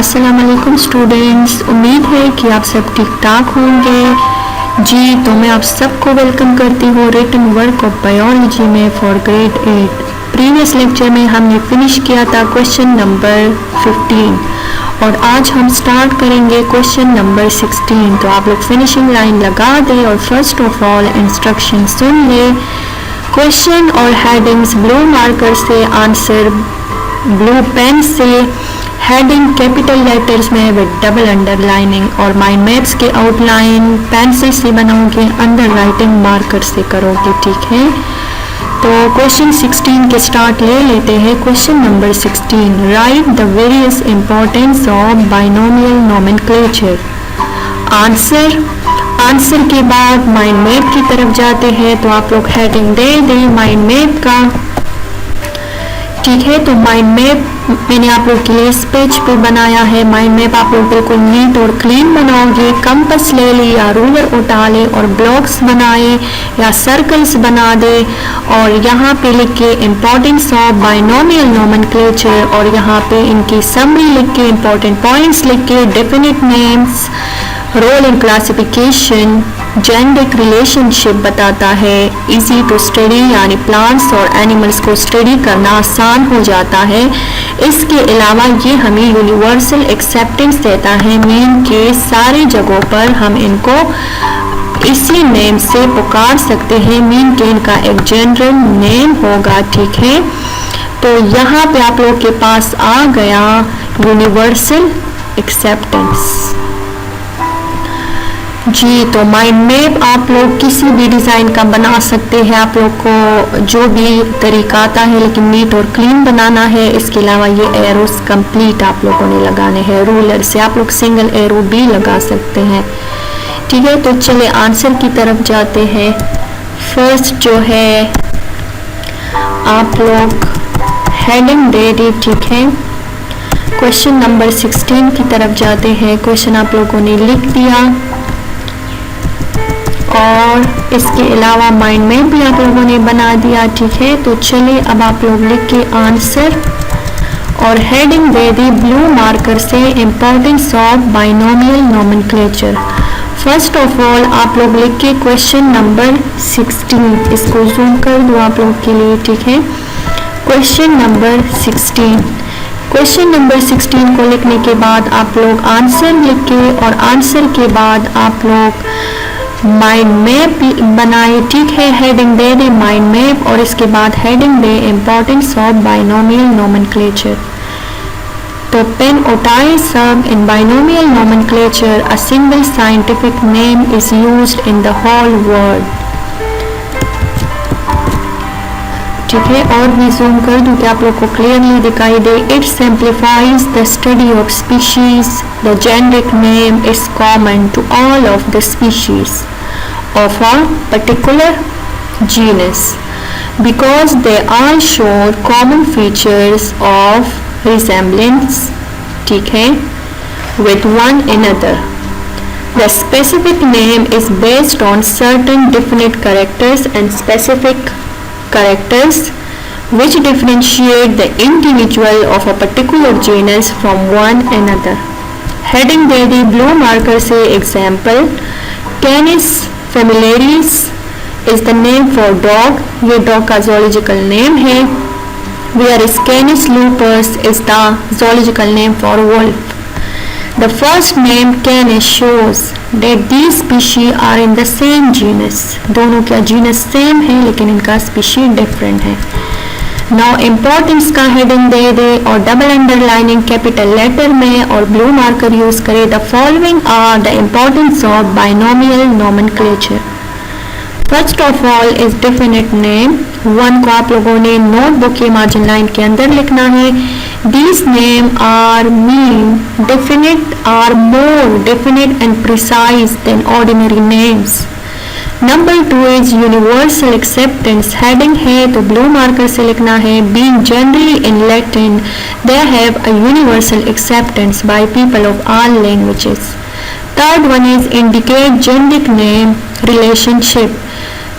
अस्सलाम वालेकुम स्टूडेंट्स, उम्मीद है कि आप सब ठीक ठाक होंगे। जी तो मैं आप सबको वेलकम करती हूँ रिटन वर्क ऑफ बायोलॉजी में फॉर ग्रेड 8। प्रीवियस लेक्चर में हमने फिनिश किया था क्वेश्चन नंबर 15 और आज हम स्टार्ट करेंगे क्वेश्चन नंबर 16। तो आप लोग फिनिशिंग लाइन लगा दें और फर्स्ट ऑफ ऑल इंस्ट्रक्शन सुन ले। क्वेश्चन और हेडिंग्स ब्लू मार्कर से आंसर ब्लू पेन से, हेडिंग कैपिटल लेटर्स में विद डबल अंडरलाइनिंग और माइंड मैप्स के आउटलाइन पेंसिल से बनाओगे, अंडर राइटिंग मार्कर से करोगे, ठीक है। तो क्वेश्चन 16 के स्टार्ट ले लेते हैं। Question number 16, right the various importance of binomial nomenclature. Answer के बाद माइंड मैप की तरफ जाते हैं। तो आप लोग हेडिंग दे दें माइंड मैप का, ठीक है। तो माइंड मैप मैंने आप लोग के लिए इस पेज पे बनाया है। माइंड मैप आप लोग बिल्कुल नीट और क्लीन बनाओगे। कंपास ले ली या रूलर उठा ले और ब्लॉक्स बनाए या सर्कल्स बना दे और यहाँ पे लिख के इम्पोर्टेंस ऑफ बाइनोमियल नोमेनक्लेचर और यहाँ पे इनकी समरी लिख के इम्पोर्टेंट पॉइंट्स लिख के definite names, role in classification, genetic relationship बताता है, इजी टू स्टडी यानी प्लांट्स और एनिमल्स को स्टडी करना आसान हो जाता है। इसके अलावा ये हमें यूनिवर्सल एक्सेप्टेंस देता है, मीन के सारे जगहों पर हम इनको इसी नेम से पुकार सकते हैं, मीन के इनका एक जनरल नेम होगा, ठीक है। तो यहाँ पे आप लोग के पास आ गया यूनिवर्सल एक्सेप्टेंस। जी तो माइंड मैप आप लोग किसी भी डिज़ाइन का बना सकते हैं, आप लोग को जो भी तरीका आता है, लेकिन नीट और क्लीन बनाना है। इसके अलावा ये एरोस कंप्लीट आप लोगों ने लगाने हैं। रूलर से आप लोग सिंगल एरो भी लगा सकते हैं, ठीक है। तो चले आंसर की तरफ जाते हैं। फर्स्ट जो है आप लोग हेडिंग दे दी, ठीक है। क्वेश्चन नंबर 16 की तरफ जाते हैं। क्वेश्चन आप लोगों ने लिख दिया और इसके अलावा माइंड मैप भी आप लोगों ने बना दिया, ठीक है। तो चलिए अब आप लोग लिख के आंसर और हेडिंग दे दी ब्लू मार्कर से importance of binomial nomenclature. First of all आप लोग लिख के क्वेश्चन नंबर 16, इसको जूम कर दूँ आप लोग के लिए, ठीक है। क्वेश्चन नंबर 16 को लिखने के बाद आप लोग आंसर लिख के और आंसर के बाद आप लोग माइंड मैप बनाए, ठीक है। हेडिंग दे दे माइंड मैप और इसके बाद हेडिंग दे इम्पोर्टेंस ऑफ बाइनोमियल नोमेनक्लेचर। तो पेन उठाए सब in binomial nomenclature a single scientific name is used in the whole world, ठीक है। और भी जूम कर दूं कि आप लोग को क्लियरली दिखाई दे। It simplifies the study of species, the generic name is common to all of the species of a particular genus because they all show common features of resemblance, ठीक है, with one another. The specific name is based on certain definite characters and specific characters which differentiate the individual of a particular genus from one another. Heading दे दी blue marker से example, Canis familiaris is the name for dog, ये dog का zoological name है, whereas Canis lupus is the zoological name for wolf. The first name Canis shows that these species are in the same genus. दोनों का genus same है लेकिन इनका species different है। Now importance का heading दे दे और double underlining capital letter में और blue marker use करे। The following are the importance of binomial nomenclature. First of all is definite name. One को आप लोगों ने नोटबुक के मार्जिन लाइन के अंदर लिखना है। These names are mean definite, are more definite and precise than ordinary names. Number 2 is universal acceptance. Heading है तो blue marker से लिखना है being generally in Latin, they have a universal acceptance by people of all languages. Third one is indicate generic name relationship.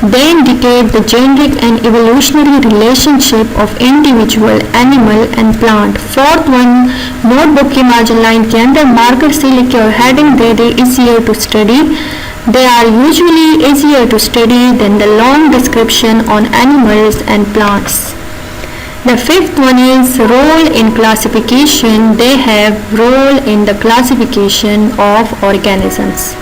They indicate the generic and evolutionary relationship of individual animal and plant. Fourth one, notebook की margin line के अंदर marker से लिखे और heading दे दे easier to study. They are usually easier to study than the long description on animals and plants. The fifth one is role in classification. They have role in the classification of organisms.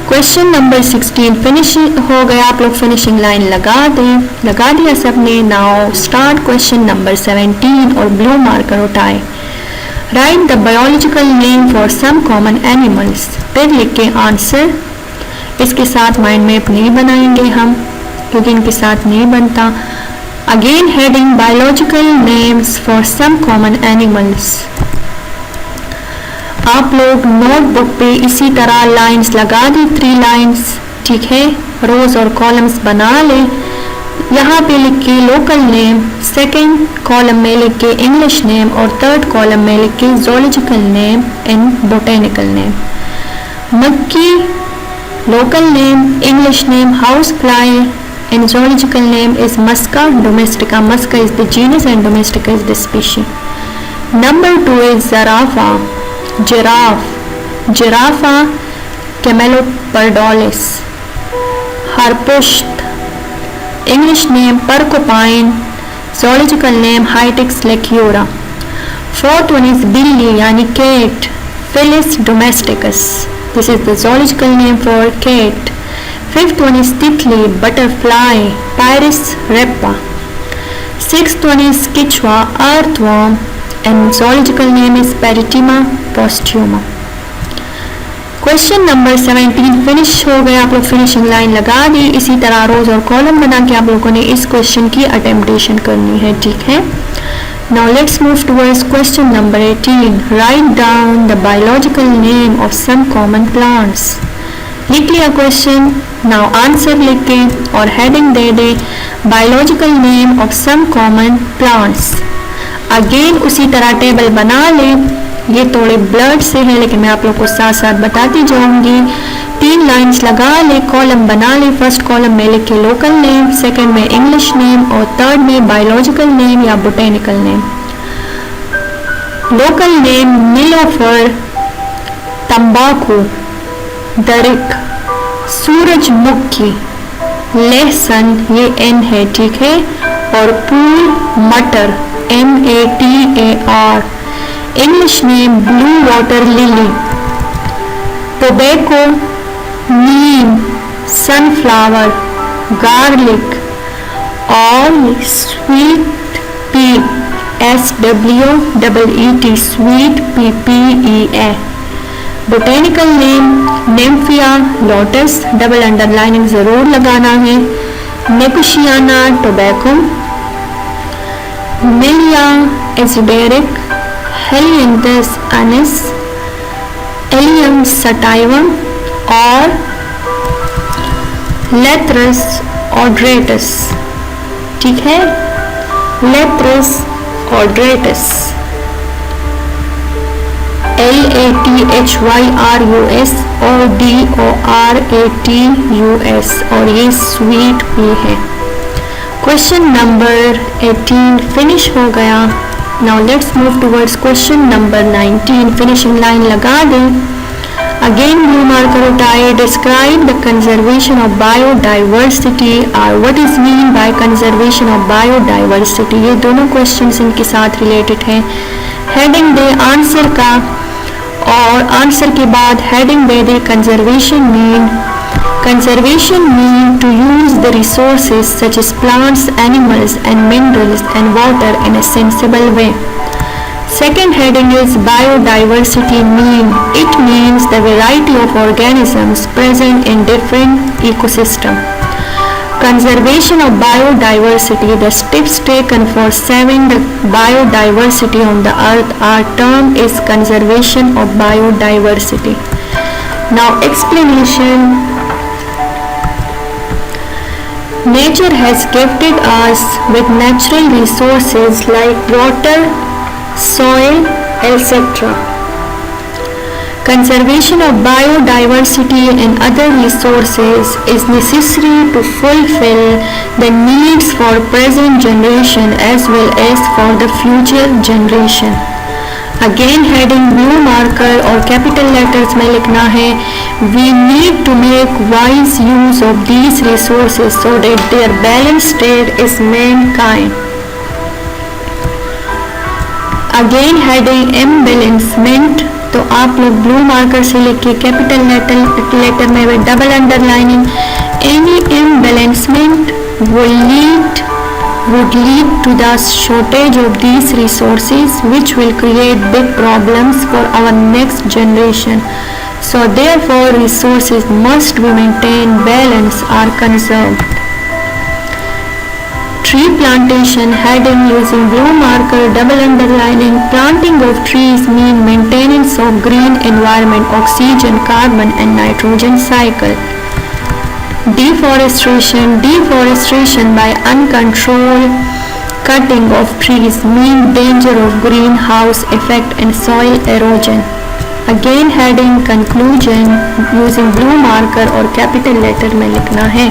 Question number 16 finish हो गया. आप लोग finishing line लगा दिया सबने. Now start question number 17 और blue marker उठाए. Write the biological name for some common animals. फिर लिख के आंसर. इसके साथ माइंड मैप नहीं बनाएंगे हम क्योंकि इनके साथ नहीं बनता. Again heading biological names for some common animals. आप लोग नोटबुक पे इसी तरह लाइंस लगा दी 3 लाइंस. ठीक है, रोज और कॉलम्स बना ले. यहाँ पे लिख के लोकल नेम, सेकेंड कॉलम में लिख के इंग्लिश नेम और थर्ड कॉलम में लिख के zoological name and botanical name. मक्की local name, English name housefly, and zoological name is Musca domestica. Musca is the genus and domestica is the species. Number 2 is giraffe, Giraffa camelopardalis. Harpusht, English name Porcupine, zoological name Hyrax lechiora. Fourth one is billy yani cat, Felis domesticus. This is the zoological name for cat. Fifth one is titli, butterfly, Pyrus repa. Sixth one is Quichua, earthworm, and zoological name is Peritima posthuma. Question number 17 finish हो गया. आप लोग finishing line लगा दी. इसी तरह रोज और column बना के आप लोगों ने इस क्वेश्चन की अटेम्प्टेशन करनी है. ठीक है. Now let's move towards question number 18. Write down the biological name of some common plants. लिख लिया क्वेश्चन. Now आंसर लिख के और हेडिंग दे दे biological name of some common plants. Again उसी तरह टेबल बना ले. ये थोड़े ब्लड से है लेकिन मैं आप लोग को साथ साथ बताती जाऊंगी. 3 लाइंस लगा ले, कॉलम बना ले. फर्स्ट कॉलम में लिखे लोकल नेम, सेकंड में इंग्लिश नेम और थर्ड में बायोलॉजिकल नेम या बोटेनिकल नेम. लोकल नेम नीलोफर, तंबाकू, दरिक, सूरजमुखी, लहसुन ये एन है. ठीक है. और पूल मटर MATAR. English name blue water lily. Tobacco, neem, sunflower, garlic, और sweet pea SWEET sweet PPEA. Botanical name Nymphia lotus, double underlining जरूर लगाना है. Nicotiana tobacco, Melia acidaric, Helianthus annis, Allium sativum और Lathyrus odoratus. ठीक है. Lathyrus odoratus LATHYRUS और DORATUS और ये स्वीट पी है. क्वेश्चन नंबर 18 फिनिश हो गया. Now let's move towards question number 19. Finishing line लगा दें. Again blue marker उठाए. Describe the conservation of biodiversity or what is mean by conservation of biodiversity. ये दोनों questions इनके साथ related हैं. Heading दे आंसर का और आंसर के बाद heading they they conservation mean to use the resources such as plants, animals and minerals and water in a sensible way. Second heading is biodiversity mean. It means the variety of organisms present in different ecosystems. Conservation of biodiversity. The steps taken for saving the biodiversity on the earth are termed as conservation of biodiversity. Now explanation. Nature has gifted us with natural resources like water, soil, etc. Conservation of biodiversity and other resources is necessary to fulfill the needs for present generation as well as for the future generation. Again heading blue marker और capital letters में लिखना है we need to make wise use of these resources so that their balanced state is maintained. Again heading imbalancement, तो आप लोग blue marker से लिख के कैपिटल लेटर में वे double underlining any imbalancement would lead to the shortage of these resources which will create big problems for our next generation. So therefore resources must be maintained, balanced or conserved. Tree plantation heading using blue marker double underlining planting of trees mean maintenance of green environment, oxygen, carbon and nitrogen cycle. Deforestation by uncontrolled cutting of trees mean danger of greenhouse effect and soil erosion. Again heading conclusion using blue marker और capital letter में लिखना है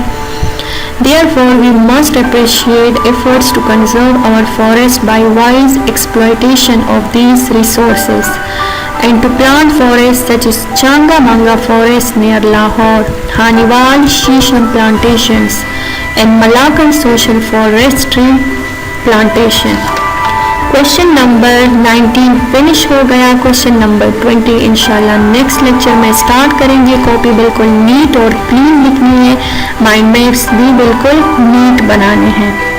Therefore, we must appreciate efforts to conserve our forest by wise exploitation of these resources and to plant forests such as Changamanga Forest near Lahore, Haniwal Shisham plantations and Malakan Social Forestry plantation. Question number 19 finish हो गया. Question number 20 इंशाल्लाह next lecture में start करेंगे. Copy बिल्कुल NEET और clean लिखनी है. Mind maps भी बिल्कुल नीट बनाने हैं.